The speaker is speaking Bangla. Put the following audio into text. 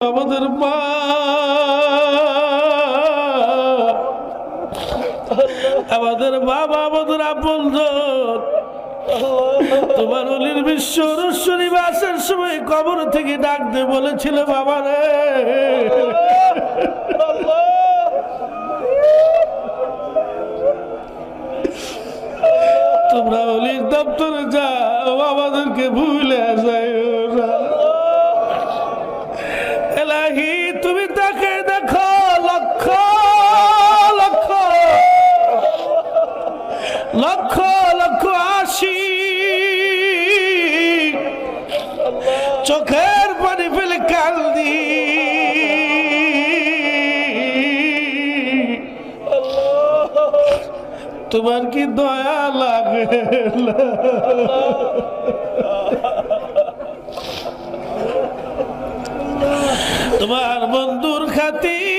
আমাদের মা আমাদের বাবা আমাদের আপনজন তোমার অলির বিশ্ব নিবাসের সময় কবর থেকে ডাক দিয়ে বলেছিল বাবা রে তোমরা অলির দপ্তরে যাও আমাদেরকে ভুলে যাইও না। এলাহি তুমি তাকে দেখো লক্ষ লক্ষ লক্ষ লক্ষ আশি চোখের পানি ফেলে কান্দি তোমার কি দয়া লাগে তোমার বন্ধুর খাতির